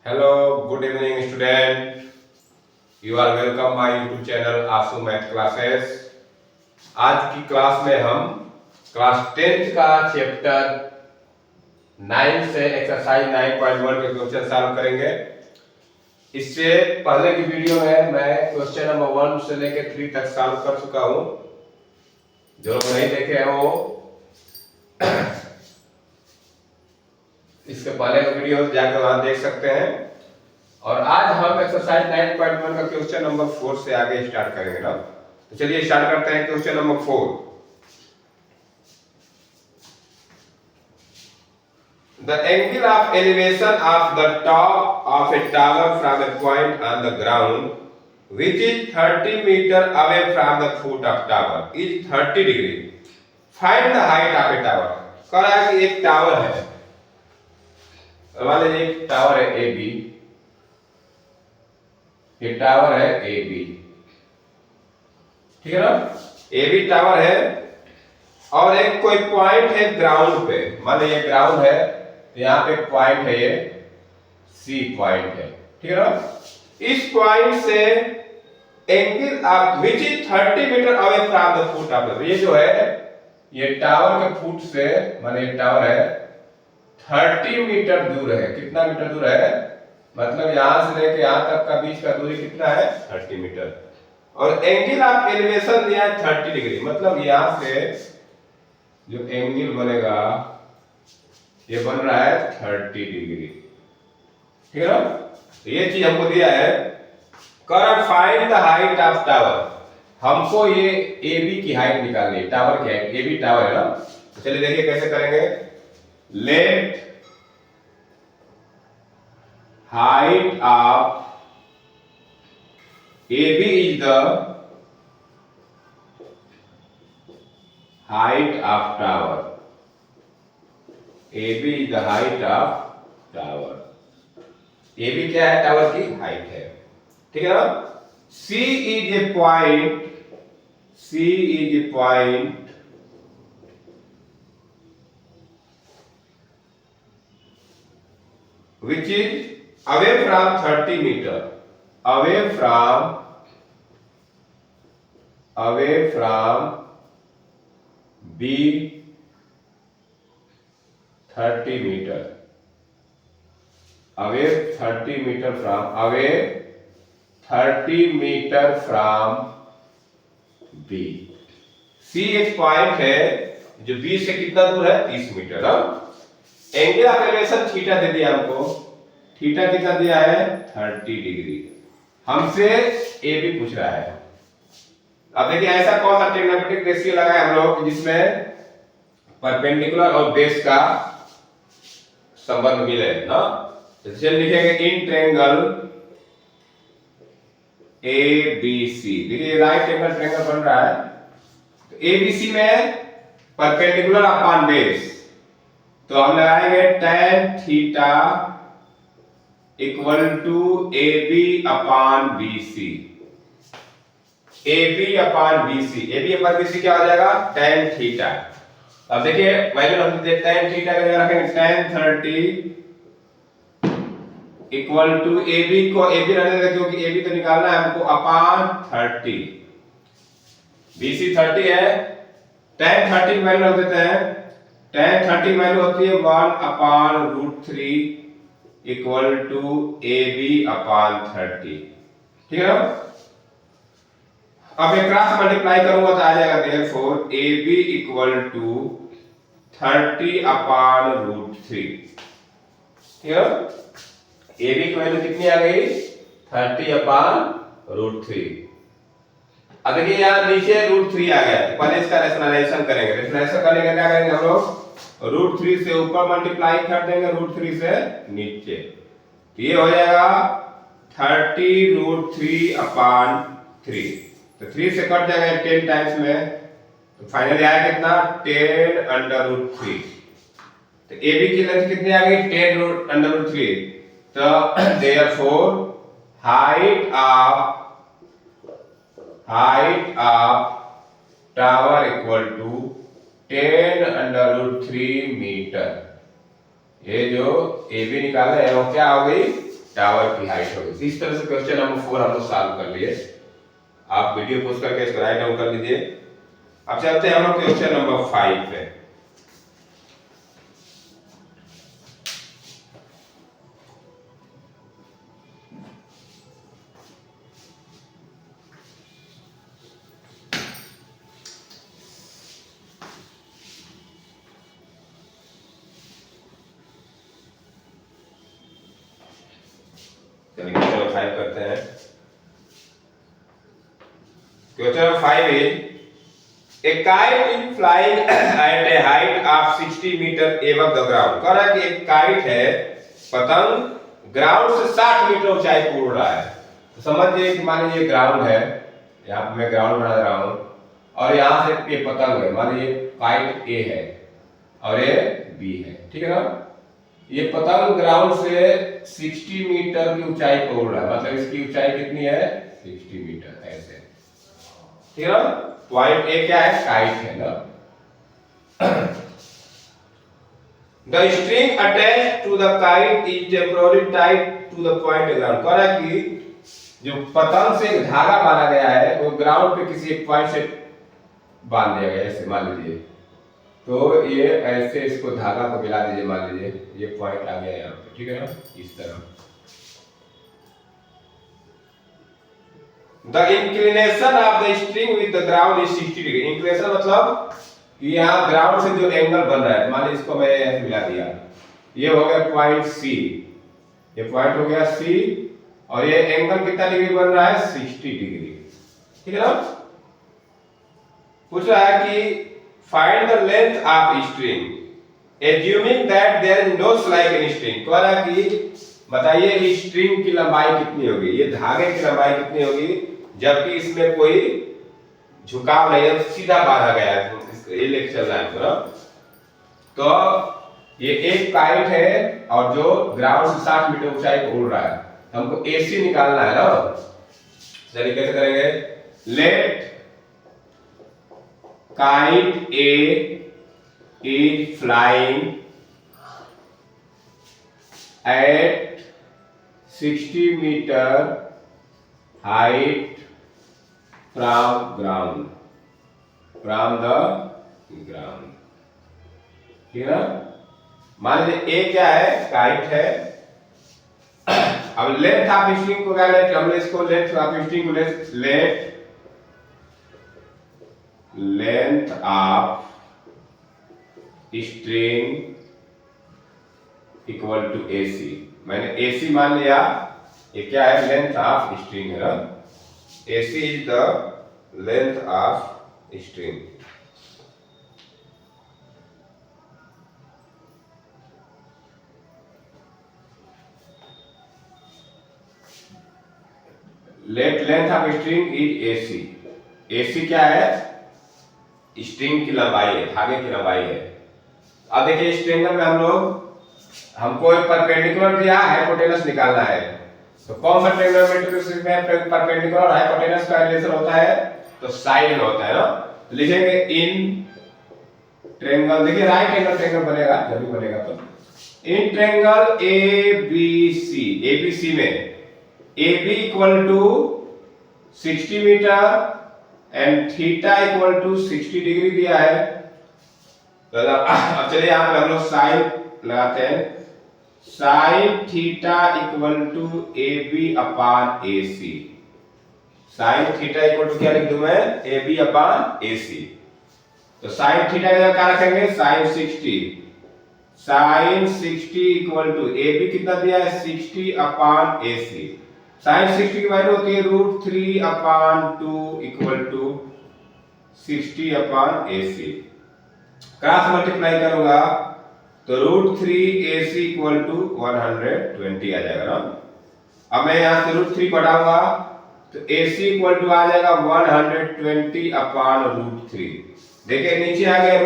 Hello, good evening student. You are welcome my YouTube channel Aasu math classes. आज की class में हम class 10th का चैप्टर 9 से एक्सरसाइज 9.1 के क्वेश्चन सॉल्व करेंगे। इससे पहले की वीडियो में मैं क्वेश्चन नंबर 1 से लेकर 3 तक सॉल्व कर चुका हूँ। जो लोग नहीं देखे हैं वो इसके पहले का वीडियो जाकर वहां देख सकते हैं। और आज हम एक्सरसाइज 9.1 का क्वेश्चन नंबर 4 से आगे स्टार्ट करेंगे ना। तो चलिए स्टार्ट करते हैं question number 4। The angle of elevation of the top of a tower from a point on the ground which is 30 meter away from the foot of tower is 30 degree. Find the height of a tower. कह रहा है कि एक tower है, मान लीजिए एक tower है ए बी, ये टावर है ए बी, ठीक है ना। ए बी टावर है और एक कोई पॉइंट है ग्राउंड पे, मान लीजिए ग्राउंड है तो यहाँ पे पॉइंट है, ये सी पॉइंट है, ठीक है ना। इस पॉइंट से angle of which is 30 metre away from the foot of the, ये जो है ये टावर के फुट से, माने ये टावर है 30 मीटर दूर है। कितना मीटर दूर है, मतलब यहां से लेके यहां तक का बीच का दूरी कितना है 30 मीटर। और एंगल ऑफ एलिवेशन दिया है 30 डिग्री, मतलब यहां से जो एंगल बनेगा ये बन रहा है 30 डिग्री, ठीक है ना। तो ये चीज हमको दिया है, कर find the height of tower. हमको ये ए बी की हाइट निकालनी है, टावर की हाइट, ए बी टावर है ना। तो चलिए देखिए कैसे करेंगे। Let height of AB is the height of tower. AB is the height of tower. AB क्या है, टावर की हाइट है, ठीक है ना। C is a point. C is a point which is away from 30 meter, away from B 30 meter, away 30 meter from, away 30 meter from B। C एक point है जो B से कितना दूर है 30 metre. Angle of elevation theta दे दिया हमको, थीटा कितना दिया है 30 डिग्री। हमसे ए बी पूछ रहा है। अब देखिए ऐसा कौन सा ट्रिग्नोमेट्रिक रेशियो लगाए हम लोग जिसमें परपेंडिकुलर और बेस का संबंध मिले ना। तो चलिए लिखेंगे in triangle A B C. देखिए राइट एंगल ट्रायंगल बन रहा है, तो ए बी सी में परपेंडिकुलर अपॉन बेस, तो हम लगाएंगे tan theta equal to A B upon B C. A B upon B C, A B upon B C क्या हो जाएगा tan थीटा। अब देखिए वैल्यू हम tan थीटा का जगह रखेंगे tan 30 equal to A B को, ए बी रहने दें क्योंकि ए बी तो निकालना है हमको, अपॉन 30। बी सी 30 है, tan 30 वैल्यू रख देते हैं। tan 30 वैल्यू होती है 1/√3 equal to A B upon 30, ठीक है ना। अब एक क्रॉस मल्टीप्लाई करूंगा तो आ जाएगा therefore A B equal to 30/√3, ठीक है। ए बी की वैल्यू कितनी आ गई 30/√3। अब देखिए यहाँ नीचे √3 आ गया, पहले इसका रैशनलाइजेशन करेंगे। रैशनलाइजेशन करने का क्या करेंगे हम लोग, √3 से ऊपर मल्टीप्लाई कर देंगे, √3 से नीचे, तो ये हो जाएगा 30√3/3। तो 3 से कट जाएगा 10 टाइम्स में, तो फाइनली आया कितना 10√3। तो ए बी की लेंथ कितनी आ गई 10√3। तो therefore height of tower equal to 10√3 metre. ये जो ए बी निकाले हैं वो क्या हो गई टावर की हाइट होगी। इस तरह से क्वेश्चन नंबर 4 हम लोग सॉल्व कर लिए। आप वीडियो पोस्ट करके इसको राइट डाउन कर लीजिए। अब चलते हैं हम लोग क्वेश्चन नंबर 5 पे। चलिए क्वेश्चन नंबर 5 करते हैं। Question number 5 is A kite is flying at a height of 60 metre above the ground। कह रहा है कि एक काइट है, पतंग ग्राउंड से 60 मीटर ऊंचाई पर उड़ रहा है। तो समझिए कि मान लीजिए ग्राउंड है, यहाँ पे मैं ग्राउंड बना रहा हूँ और यहाँ से ये पतंग है, मान लीजिए काइट ए है और ये बी है, ठीक है ना। ये पतंग ग्राउंड से 60 मीटर की ऊंचाई पर उड़ रहा है, मतलब इसकी ऊंचाई कितनी है 60 मीटर, ऐसे, ठीक है ना। पॉइंट ए क्या है, काइट है ना। The string attached to the kite is temporarily tied to the point ground। कह रहा है कि जो पतंग से धागा बांधा गया है वो ग्राउंड पे किसी एक पॉइंट से बांध दिया गया है, ऐसे मान लीजिए। तो ये ऐसे इसको धागा को मिला दीजिए, मान लीजिए ये पॉइंट आ गया यहाँ पे, ठीक है ना, इस तरह। The inclination of the string with the ground is 60 degree. Inclination मतलब कि यहाँ ग्राउंड से जो एंगल बन रहा है, मान लीजिए इसको मैं ऐसे मिला दिया, ये हो गया पॉइंट सी, ये पॉइंट हो गया सी और ये एंगल कितना डिग्री बन रहा है 60 डिग्री, ठीक है ना। पूछ रहा है कि find the length of string assuming that there is no slide in string. कह रहा है कि बताइए स्ट्रिंग की लंबाई कितनी होगी, ये धागे की लंबाई कितनी होगी जबकि इसमें कोई झुकाव नहीं है, सीधा बांधा गया है, ये लेके चल रहा है पूरा। तो ये एक काइट है और जो ग्राउंड से 60 मीटर ऊंचाई पर उड़ रहा है, हमको एसी निकालना है ना। चलिए कैसे करेंगे, let kite A is flying at 60 metre height from ground, from the ground, ठीक है ना। मान लीजिए ए क्या है, काइट है। अब लेंथ ऑफ स्ट्रिंग को क्या लेट, हमने इसको लेंथ ऑफ स्ट्रिंग को length of string equal to AC. मैंने एसी मान लिया, ये क्या है, लेंथ ऑफ स्ट्रिंग है ना। AC is the length of string। Let length of string is AC। AC क्या है, स्ट्रिंग की लंबाई है, धागे की लंबाई है। अब देखिए स्ट्रिंग में हमको एक परपेंडिकुलर दिया, हाइपोटेनस निकालना है। तो कौन सा ट्रायंगल में परपेंडिकुलर और हाइपोटेनस का रिलेशन होता है, तो साइन होता है ना। तो लिखेंगे इन ट्रायंगल, देखिए राइट एंगल ट्रायंगल बनेगा जब भी बनेगा, तो इन ट्रायंगल एबीसी, एबीसी में AB equal to 60 metre and theta equal to 60 degree दिया है। तो अब चलिए यहाँ पर हम लोग साइन लगाते हैं, sine theta equal to AB upon AC। Sine theta equal to क्या लिख दूं मैं, AB अपान AC। तो साइन थीटा का क्या रखेंगे, sine 60, sine 60 equal to AB कितना दिया है 60 अपान AC। साइन 60 की वैल्यू होती है √3 upon 2 equal to 60 upon AC। Cross multiply करूंगा तो √3 AC इक्वल टू 120 आ जाएगा ना। अब मैं यहाँ से √3 बढ़ाऊंगा तो AC इक्वल टू आ जाएगा 120 अपान √3। देखिए नीचे आ गया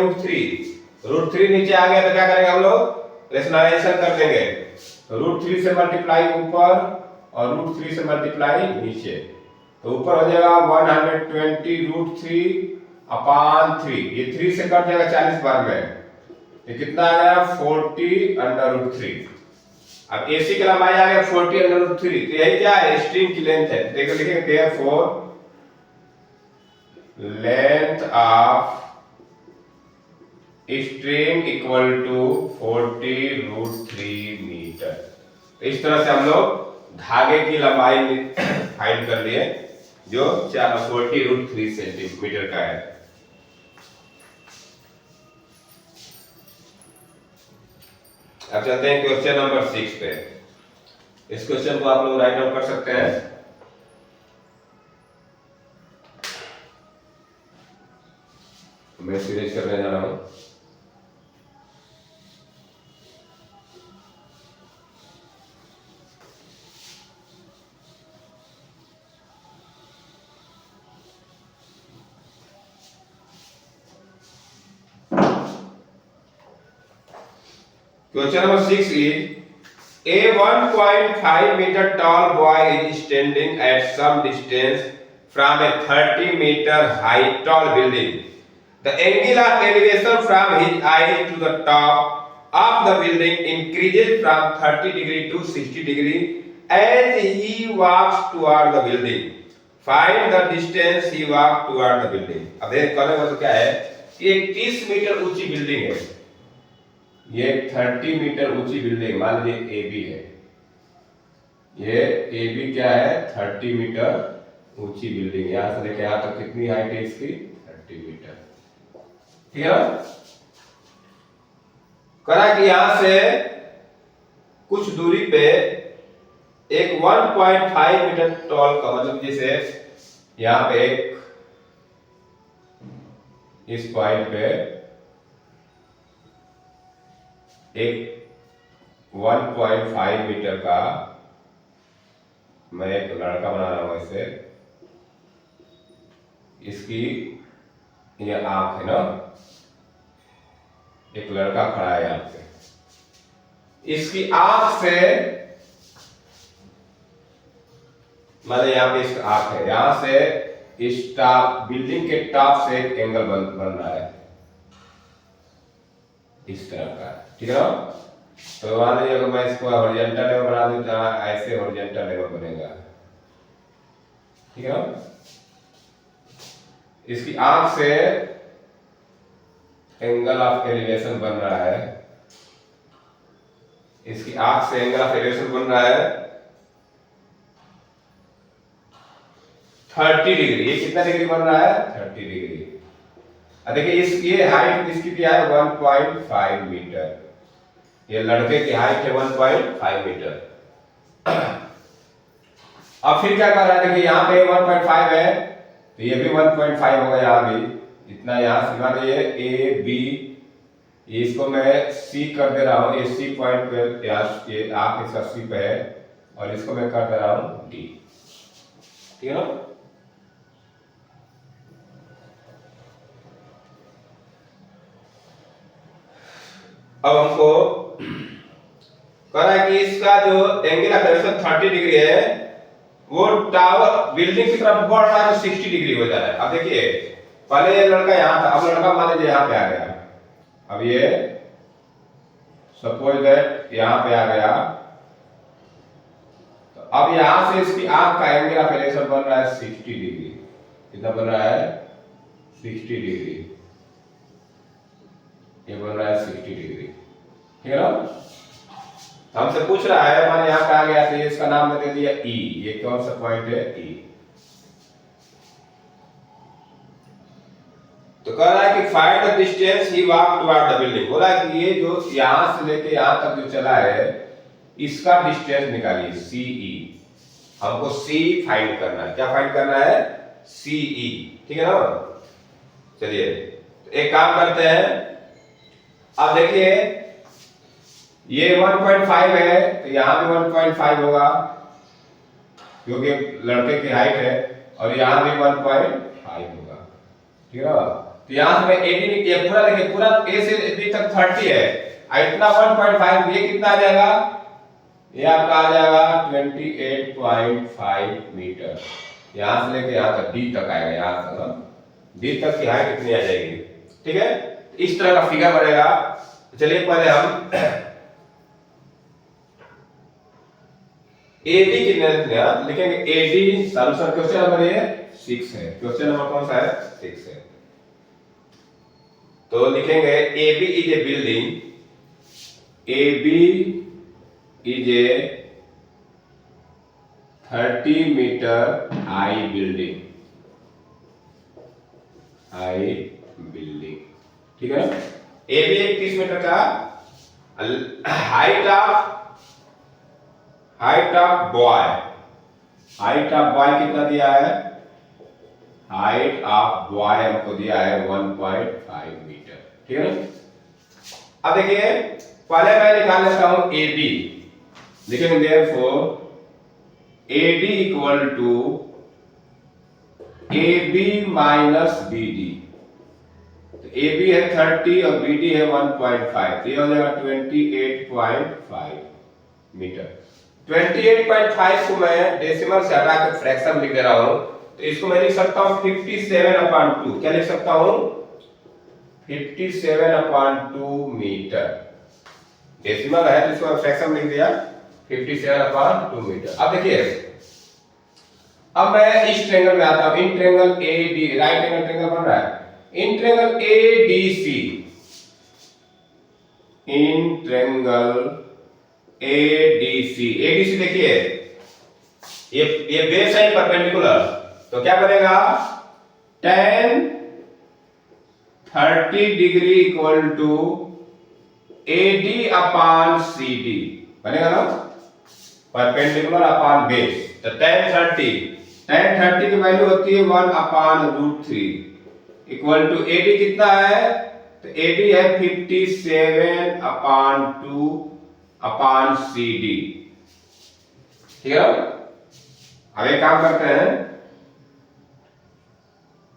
√3 नीचे आ गया तो क्या करेंगे हम लोग, रेशनलाइजेशन कर देंगे। √3 से मल्टीप्लाई ऊपर और √3 से मल्टीप्लाई नीचे, तो ऊपर हो जाएगा 120 √3 अपान 3, ये 3 से कट जाएगा 40 बार में, ये कितना आ गया 40 √3। अब AC की लंबाई आ गया 40√3, तो यही क्या है, स्ट्रिंग की लेंथ है। देखो लिखेंगे therefore length of string equal to 40√3 metre. तो इस तरह से हम लोग धागे की लंबाई फाइंड कर लिए, जो 40√3 सेंटीमीटर का है। अब चलते हैं क्वेश्चन नंबर 6 पे। इस क्वेश्चन को आप लोग राइट डाउन कर सकते हैं। मैं सीरीज करने जा रहा हूं। Question number 6 is a 1.5 meter tall boy is standing at some distance from a 30 meter high tall building. The angle of elevation from his eyes to the top of the building increases from 30 degree to 60 degree as he walks toward the building. Find the distance he walked toward the building. अब देख कहने का मतलब क्या है कि एक 30 metre ऊंची बिल्डिंग है, ये 30 मीटर ऊंची बिल्डिंग मान लीजिए AB है, ये AB क्या है 30 मीटर ऊंची बिल्डिंग, यहां से लेके यहां तक कितनी हाइट है इसकी 30 मीटर, ठीक है ना। करा कि यहां से कुछ दूरी पे एक 1.5 मीटर टॉल का मतलब जैसे यहां पे इस पॉइंट पे एक 1.5 मीटर का मैं एक लड़का बना रहा हूं इसे, इसकी ये आंख है ना, एक लड़का खड़ा है यहां पे, इसकी आंख से मतलब यहां पे इसका आंख है, यहां से इस टॉप बिल्डिंग के टॉप से एक एंगल बन रहा है इस तरह का, ठीक है ना। तो मान लीजिए अगर मैं इसको हॉरिजॉन्टल लेवल बना दूं तो ऐसे हॉरिजॉन्टल लेवल बनेगा, ठीक है ना। इसकी आंख से एंगल ऑफ एलिवेशन बन रहा है, इसकी आंख से एंगल ऑफ एलिवेशन बन रहा है 30 डिग्री। ये कितना डिग्री बन रहा है 30 डिग्री। अब देखिए इस ये हाइट इसकी क्या है 1.5 मीटर, ये लड़के की हाइट है 1.5 मीटर। अब फिर क्या कर रहा है, देखिए यहाँ पे 1.5 है तो ये भी 1.5 होगा, यहाँ भी इतना, यहाँ से मान लीजिए ए बी, इसको मैं सी कर दे रहा हूँ, ये सी पॉइंट पे ये आंख इसका सी पे है और इसको मैं कर दे रहा हूँ डी, ठीक है ना। अब हमको कह रहा है कि इसका जो एंगल ऑफ एलिवेशन 30 डिग्री है वो टावर बिल्डिंग की तरफ बढ़ रहा है तो 60 डिग्री हो जा रहा है। अब देखिए पहले ये लड़का यहाँ था, अब लड़का मान लीजिए यहाँ पे आ गया, अब ये सपोज दैट यहाँ पे आ गया, तो अब यहाँ से इसकी आंख का एंगल ऑफ एलिवेशन बन रहा है 60 डिग्री। कितना बन रहा है 60 डिग्री, ये बन रहा है 60 डिग्री, ठीक है ना। हमसे पूछ रहा है माने यहाँ पे आ गया तो ये इसका नाम मैं दे दिया E, ये कौन सा पॉइंट है E। तो कह रहा है कि find the distance he walk toward the building. बोला कि ये जो यहां से लेके यहां तक जो चला है इसका डिस्टेंस निकालिए CE। हमको C फाइंड करना है, क्या फाइंड करना है CE, ठीक है ना। चलिए एक काम करते हैं, अब देखिए ये 1.5 है तो यहाँ भी 1.5 होगा क्योंकि लड़के की हाइट है, और यहाँ भी 1.5 होगा, ठीक है ना। तो यहाँ से मैं 80 नहीं किया, पूरा देखिए पूरा A से B तक 30 है, इतना 1.5, ये कितना आ जाएगा, ये आपका आ जाएगा 28.5 मीटर। यहाँ से लेके यहाँ तक D तक आएगा, यहाँ तक D तक की हाइट कितनी आ जाएगी, ठीक है। इस तरह का फिगर बनेगा। चलिए पहले हम एडी कितने लिखेंगे? एडी सॉल्यूशन क्वेश्चन नंबर ये 6 है। क्वेश्चन नंबर कौन सा है? 6 है। तो लिखेंगे AB is a building, AB is a 30 metre high building, high building, ठीक है ना? एबी एक 30 मीटर का, height of boy, height of boy कितना दिया है? हाइट ऑफ बॉय हमको दिया है 1.5 मीटर, ठीक है ना? अब देखिए पहले मैं निकाल लेता हूं ए बी, लिखेंगे therefore A D equal to A B minus B D. तो ए बी है 30 और बी डी है 1.5, तो ये हो जाएगा 28.5 मीटर। 28.5 को मैं डेसिमल से हटा के फ्रैक्शन लिख दे रहा हूं, तो इसको मैं लिख सकता हूं 57/2। क्या लिख सकता हूं? 57/2 मीटर। डेसिमल है तो इसको फ्रैक्शन लिख दिया 57/2 मीटर। अब देखिए, अब मैं इस ट्रायंगल में आता हूं, in triangle A D, right angle triangle बन रहा है, in triangle A D C, in triangle ADC, ADC देखिए ये बेस है परपेंडिकुलर, तो क्या बनेगा? tan 30 degree equal to AD upon CD बनेगा ना, परपेंडिकुलर अपॉन बेस। तो tan 30 की वैल्यू होती है 1/√3 इक्वल टू एडी कितना है? तो एडी है 57/2 अपॉन सी डी, ठीक है? अब एक काम करते हैं,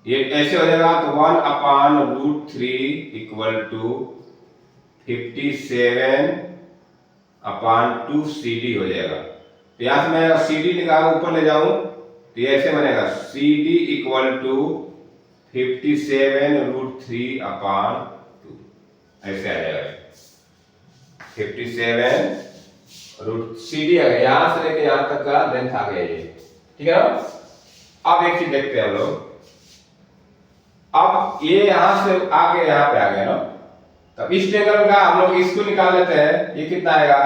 ये ऐसे हो जाएगा, तो 1/√3 इक्वल टू 57/2 सी डी हो जाएगा। तो यहां से मैं सी डी निकाल ऊपर ले जाऊं तो ये ऐसे बनेगा, सी डी इक्वल टू 57√3/2, ऐसे आ जाएगा 57√CD आ गया, यहां से लेके यहां तक का लेंथ आ गया ये, ठीक है ना? अब एक चीज देखते हैं हम लोग, अब ये यहां से आके यहां पे आ गया ना, तब इस ट्रायंगल का हम लोग इसको निकाल लेते हैं, ये कितना आएगा?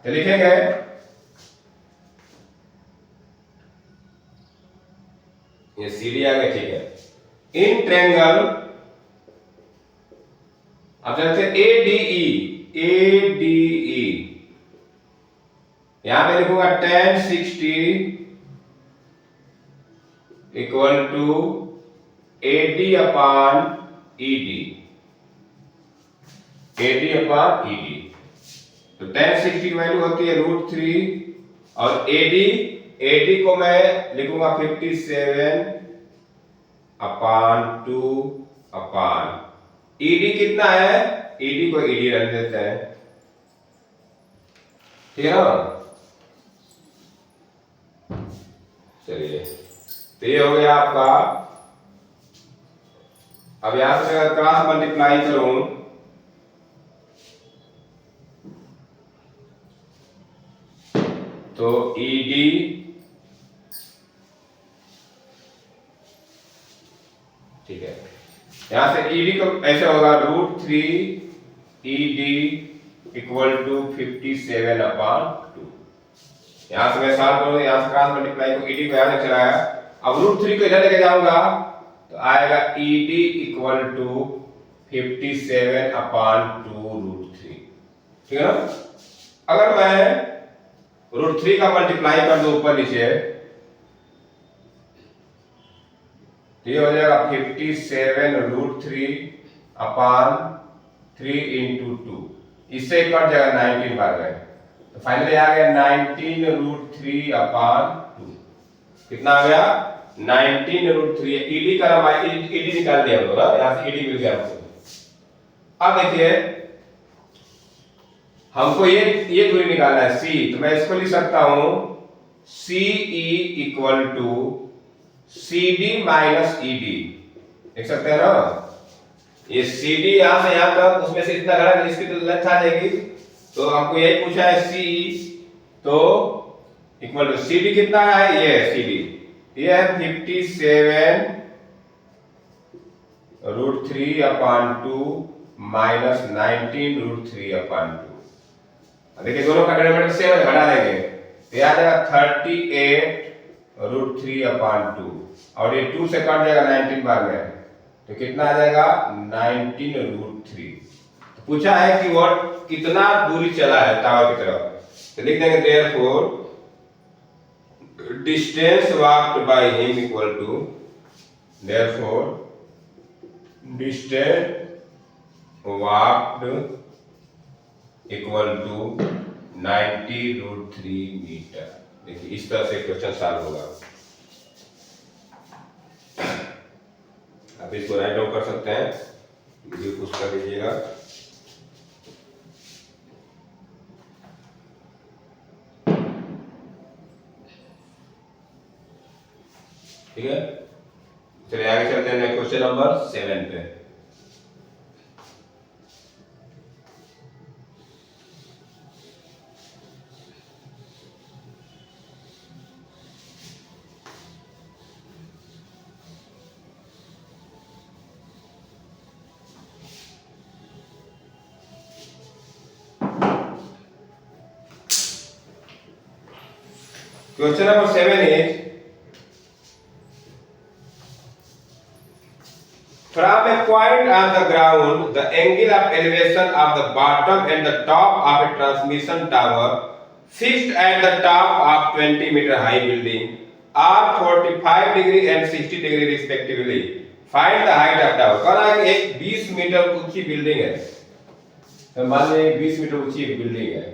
तो लिखेंगे ये CD आ गया, ठीक है? इन ट्रायंगल अब चलते हैं ADE, ADE यहां पे लिखूंगा tan 60 equal to AD upon ED, AD upon ED। तो tan 60 की वैल्यू होती है √3 और AD को मैं लिखूंगा 57/2 अपॉन ED कितना है? ED को ED रख देते हैं, ठीक है ना? चलिए, तो ये हो गया आपका। अब यहां से अगर क्रॉस मल्टीप्लाई करूं तो ED ठीक है, यहां से ED को ऐसे होगा √3 ED इक्वल टू 57/2। यहां से मैं सॉल्व करूंगा, यहां से क्रॉस मल्टीप्लाई को ED को यहां से चलाया, अब √3 को इधर लेके जाऊंगा तो आएगा ED इक्वल टू 57/2√3, ठीक है ना? अगर मैं √3 का मल्टीप्लाई कर दूं ऊपर नीचे तो ये हो जाएगा 57√3/3 × 2, इससे कट जाएगा 19 बार गए, तो फाइनली आ गया 19√3/2। कितना आ गया? 19√3। ईडी का ईडी निकाल दिया हम लोग, यहां से ईडी मिल गया हमको। अब देखिए हमको ये दूरी निकालना है सी, तो मैं इसको लिख सकता हूं CE equal to CD minus ED, देख सकते हैं ना? ये CD यहां से यहां तक, उसमें से इतना घटा इसकी तो लेंथ आ जाएगी, तो हमको यही पूछा है CE, तो इक्वल टू सी डी कितना है, ये है सी डी, ये है 57√3/2 माइनस 19√3/2। देखिए दोनों का डिनोमिनेटर सेम है, घटा देंगे तो ये आ जाएगा 38√3/2 और ये 2 से कट जाएगा 19 बार में तो कितना आ जाएगा 19√3। तो पूछा है कि वो कितना दूरी चला है टावर की तरफ, तो लिख देंगे therefore distance walked by him equal to, therefore distance walked equal to 90√3 metre. देखिए इस तरह से क्वेश्चन सॉल्व होगा। आप इसको राइट डाउन कर सकते हैं, वीडियो पुश कर लीजिएगा। ठीक है, चलिए आगे चलते हैं क्वेश्चन नंबर 7 पे। Question number 7 is, from a point on the ground, the angle of elevation of the bottom and the top of a transmission tower fixed at the top of 20-meter high building are 45 degree and 60 degree respectively. Find the height of tower. कहा कि एक 20 metre ऊंची building है, तो मान लीजिए 20 metre ऊंची एक बिल्डिंग है,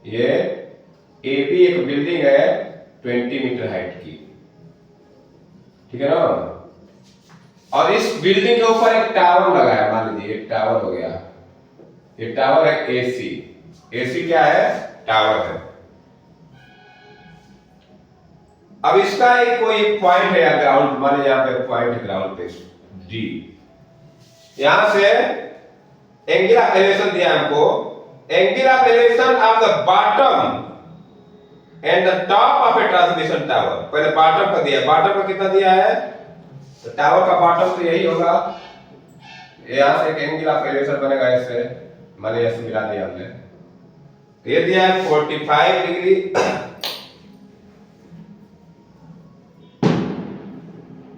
ये ए बी एक बिल्डिंग है 20 मीटर हाइट की, ठीक है ना। और इस बिल्डिंग के ऊपर एक टावर लगा है, मान लीजिए एक टावर हो गया, ये टावर है एसी। एसी क्या है, टावर है। अब इसका एक कोई पॉइंट है ग्राउंड, मान लीजिए यहाँ पे पॉइंट है ग्राउंड पे डी, यहां से एंगल ऑफ एलिवेशन दिया हमको, angle of elevation of the bottom and the top of A transmission tower. पहले बॉटम का दिया, बॉटम का कितना दिया है, तो टावर का बॉटम तो यही होगा, यहां से एक एंगल ऑफ एलिवेशन बनेगा ऐसे, माने ऐसे मिला दिया हमने, तो ये दिया है 45 degree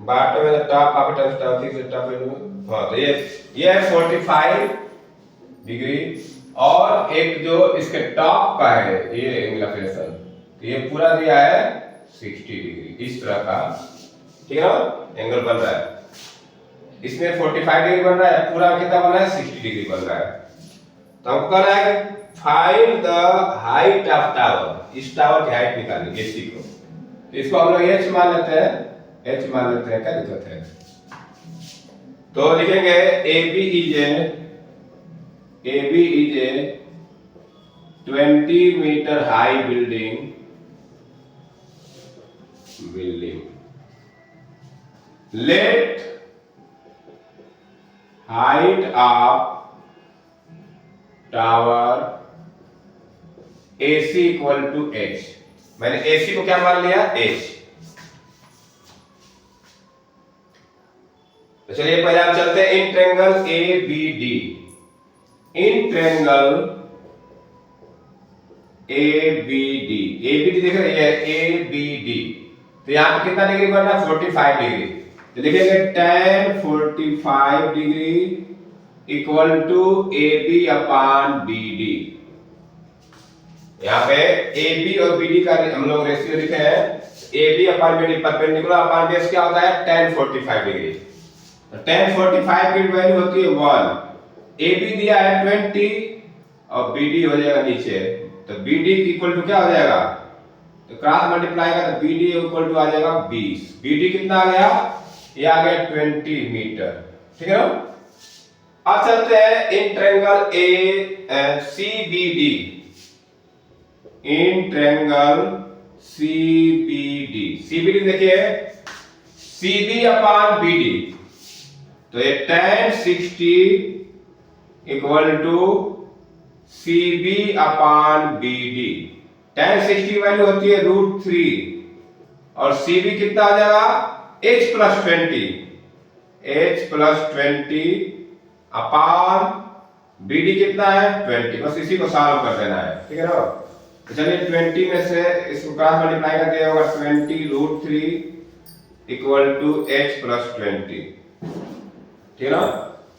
bottom and the top of A transmission tower. हां तो ये है 45 डिग्री और एक जो इसके टॉप का है ये एंगल ऑफ एलिवेशन, तो ये पूरा दिया है 60 डिग्री, इस तरह का, ठीक है ना, एंगल बन रहा है। इसमें 45 डिग्री बन रहा है, पूरा कितना बन रहा है 60 डिग्री बन रहा है। तो हमको कहना है कि find the height of tower, इस टावर की हाइट निकालनी एसी को, तो इसको हम लोग एच मान लेते हैं, एच मान लेते हैं, क्या दिक्कत है। तो लिखेंगे A B is a 20 metre high building let height of tower AC equal to H। मैंने AC को क्या मान लिया, H। तो चलिए पहले हम चलते हैं in triangle ABD, in triangle ABD, ABD देख रहे हैं, ABD, तो यहाँ पे कितना डिग्री बन रहा है 45 डिग्री, तो लिखेंगे tan 45 degree equal to AB upon BD। यहाँ पे AB और BD का हम लोग रेशियो लिखे हैं, AB upon BD perpendicular upon base क्या होता है tan 45 डिग्री, तो tan 45 की वैल्यू होती है 1, AB दिया है 20 और BD हो जाएगा नीचे, तो BD इक्वल टू क्या हो जाएगा, तो क्रॉस मल्टीप्लाई का, तो BD इक्वल टू आ जाएगा 20। BD कितना आ गया, ये आ गया 20 मीटर, ठीक है ना। अब चलते हैं in triangle CBD, in triangle CBD देखिए CB अपॉन BD, तो ये tan 60 equal to CB upon BD, tan 60 की वैल्यू होती है √3 और CB कितना आ जाएगा h + 20 अपान BD कितना है 20। बस इसी को सॉल्व कर देना है, ठीक है ना। तो चलिए 20 में से इसको क्रॉस मल्टीप्लाई करते हैं, होगा 20 √3 = h + 20, ठीक है ना।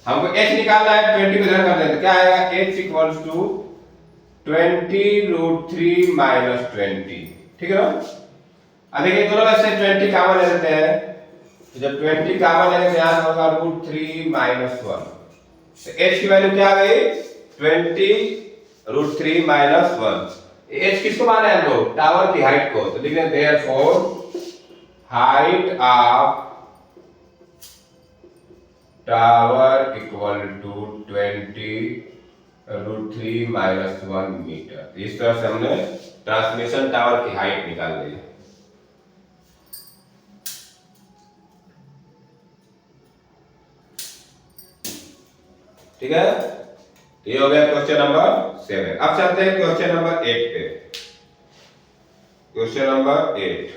हमको h निकालना है, 20 को इधर कर देते हैं, क्या आएगा h = 20 √3 - 20, ठीक है ना। अब देखिए दोनों में से 20 कॉमन ले लेते हैं, तो जब 20 कॉमन लेंगे तो यहां होगा √3 - 1, तो h की वैल्यू क्या आ गई 20 √3 - 1। h किसको माना है हम लोग टावर की हाइट को, तो लिख लेते हैं therefore height of tower = 20 √3 - 1 metre. इस तरह से हमने ट्रांसमिशन टावर की हाइट निकाल ली। ठीक है, ये हो गया क्वेश्चन नंबर 7। अब चलते हैं क्वेश्चन नंबर 8 पे। Question number 8,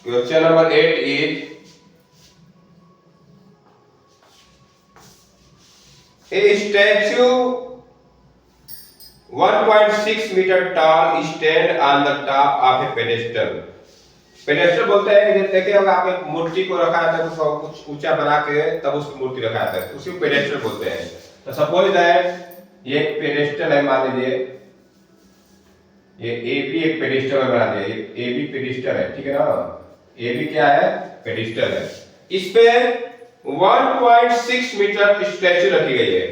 question number 8 is a statue 1.6 meter tall stand on the top of a pedestal। Pedestal बोलते हैं कि देखे होगा आप एक मूर्ति को रखा है तो कुछ ऊंचा बना के तब उसकी मूर्ति रखा है, उसी को पेडेस्टल बोलते हैं। तो सपोज दैट ये एक पेडेस्टल है, मान लीजिए ये AB एक पेडेस्टल बना दिया, ये AB पेडेस्टल है, ठीक है ना। AB क्या है पेडेस्टल है, इस पे 1.6 मीटर स्टैचू रखी गई है।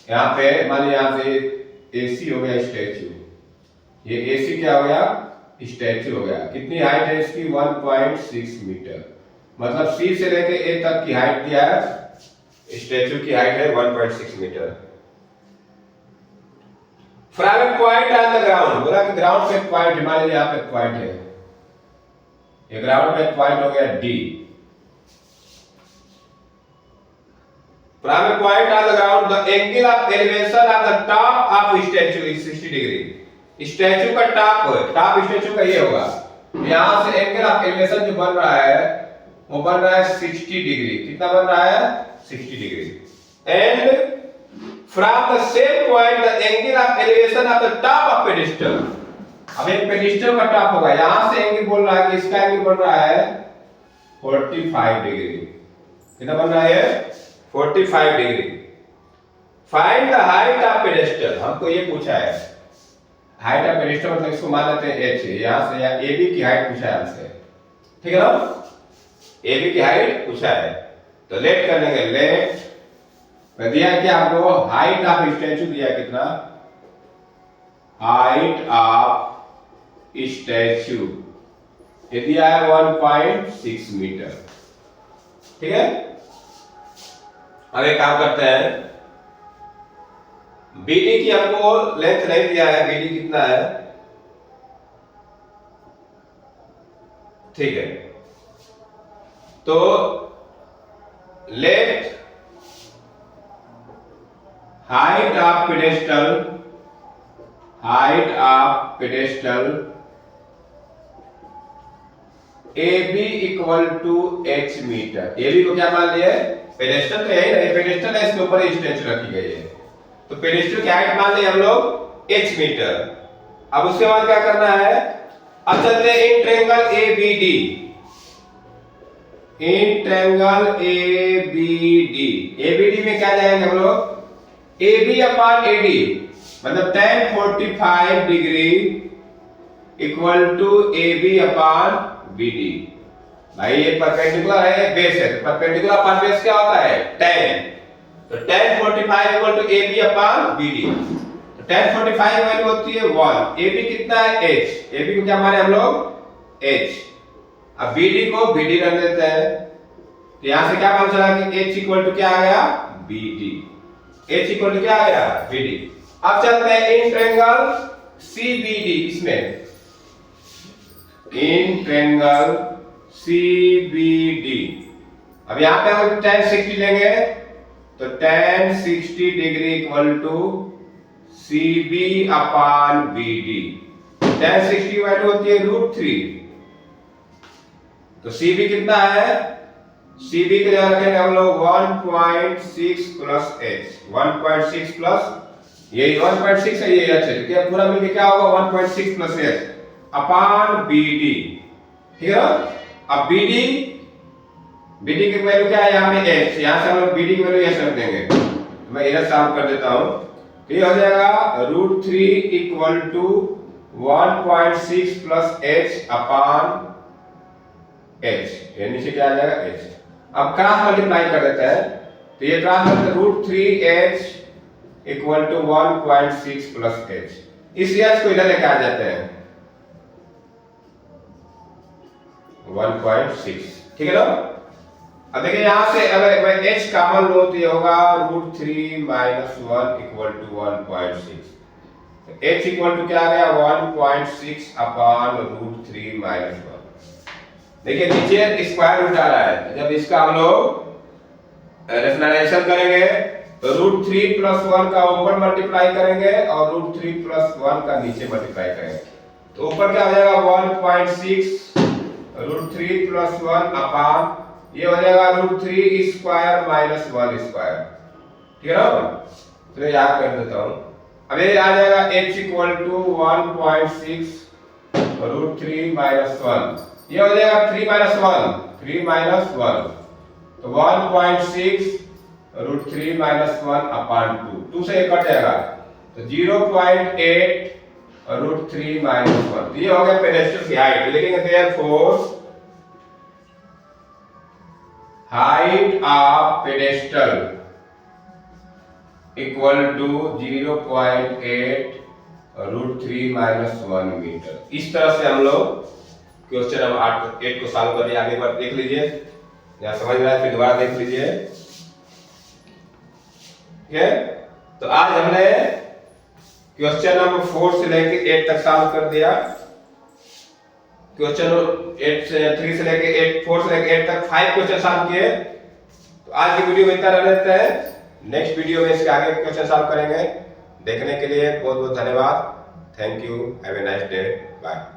यहाँ पे मान लीजिए यहाँ से AC हो गया स्टैचू, ये AC क्या हो गया स्टैचू हो गया। कितनी हाइट है इसकी 1.6 मीटर, मतलब C से लेके A तक की हाइट दिया है, स्टैचू की हाइट है 1.6 metre. From a point on the ground, बोला कि ग्राउंड पे पॉइंट, मान लीजिए यहाँ पे पॉइंट है, ये ग्राउंड पे पॉइंट हो गया D। From a point on the ground, the angle of elevation of the top of statue is 60 degree। Statue का टॉप स्टैचू का ये होगा, यहां से एंगल ऑफ एलिवेशन जो बन रहा है वो बन रहा है 60 डिग्री। कितना बन रहा है 60 degree. And from the same point the angle of elevation of the top of pedestal. अब एक पेडिस्टल का टॉप होगा, यहां से एंगल बोल रहा है कि इसका एंगल बन रहा है 45 डिग्री। कितना बन रहा है 45 degree. Find the height of pedestal, हमको ये पूछा है हाइट ऑफ पेडेस्टल, मतलब इसको मान लेते हैं h, यहां से या AB की हाइट पूछा है हमसे, ठीक है ना। AB की हाइट पूछा है तो लेट कर लेंगे, लेट दिया क्या आपको हाइट ऑफ स्टैचू दिया कितना, हाइट ऑफ स्टैचू ये दिया है 1.6 मीटर, ठीक है। अब एक काम करते हैं, BD की हमको लेंथ नहीं दिया है, BD कितना है, ठीक है। तो let height of pedestal AB = h metre. AB को क्या मान लिया है पेडेस्टल, तो यही नहीं पेडेस्टल है, इसके ऊपर स्टैचू रखी गई है, तो पेडेस्टल की हाइट मान ली हम लोग h मीटर। अब उसके बाद क्या करना है, अब चलते हैं in triangle ABD, in triangle ABD में क्या जाएंगे हम लोग AB अपान AD, मतलब tan 45 डिग्री = AB अपान BD। भाई ये परपेंडिकुलर है, ये बेस है, तो परपेंडिकुलर अपान बेस क्या होता है tan, तो tan 45 = AB अपान BD। तो tan 45 वैल्यू होती है 1, AB कितना है h, AB को क्या माने हम लोग h, अब BD को BD रख देते हैं, तो यहां से क्या पता चला कि h = क्या आ गया BD। H इक्वल टू क्या आ गया BD। अब चलते हैं इन ट्रायंगल CBD, इसमें इन ट्रायंगल CBD। अब यहां पे हम tan 60 लेंगे तो tan 60 degree equal to CB upon BD। tan 60 की वैल्यू होती है √3, तो CB कितना है, CB के लिए रखेंगे हम लोग 1.6 प्लस H, 1.6 प्लस यही 1.6 है, ये H है, ठीक है, पूरा मिलके क्या होगा 1.6 प्लस H अपान BD, ठीक है ना। अब BD की वैल्यू क्या है यहाँ पे H, यहाँ से हम लोग BD की वैल्यू H रख देंगे, मैं इधर सॉल्व कर देता हूँ, तो ये हो जाएगा √3 equal to 1.6 plus H upon H, ये नीचे क्या आ जाएगा H। अब क्रॉस मल्टीप्लाई कर देते हैं, तो ये cross √3H equal to 1.6 plus H, इस H को इधर लेके आ जाते हैं 1.6, ठीक है ना। अब देखिए यहां से अगर मैं H कॉमन लो तो ये होगा √3 माइनस 1 इक्वल टू 1.6, तो H इक्वल टू क्या आ गया 1.6 अपान √3 माइनस 1। देखिए नीचे स्क्वायर रूट आ रहा है, जब इसका हम लोग रेशनलाइजेशन करेंगे तो √3 प्लस 1 का ऊपर मल्टीप्लाई करेंगे और √3 प्लस 1 का नीचे मल्टीप्लाई करेंगे, तो ऊपर क्या हो जाएगा 1.6 √3 प्लस 1 अपान ये हो जाएगा √3 स्क्वायर माइनस 1 स्क्वायर, ठीक है ना। तो याद कर देता हूं, अब ये आ जाएगा H इक्वल टू 1.6 √3 माइनस 1, ये हो जाएगा 3 माइनस 1, तो 1.6 √3 माइनस 1 अपान 2 से ये कट जाएगा, तो 0.8 √3 माइनस 1, ये हो गया पेडेस्टल की हाइट। लेकिन therefore height of pedestal equal to 0.8 √3 minus 1 metre. इस तरह से हम लोग क्वेश्चन नंबर 8 को सॉल्व कर दिया। आगे बार देख लीजिए, या समझ में आया फिर दोबारा देख लीजिए, ठीक है। तो आज हमने क्वेश्चन नंबर 4 से लेके 8 तक सॉल्व कर दिया। क्वेश्चन 3 से लेके 4 से लेके 8 तक 5 क्वेश्चन सॉल्व किए। तो आज की वीडियो में इतना रह लेते हैं, नेक्स्ट वीडियो में इसके आगे क्वेश्चन सॉल्व करेंगे। देखने के लिए बहुत बहुत धन्यवाद। Thank you, have a nice day, bye.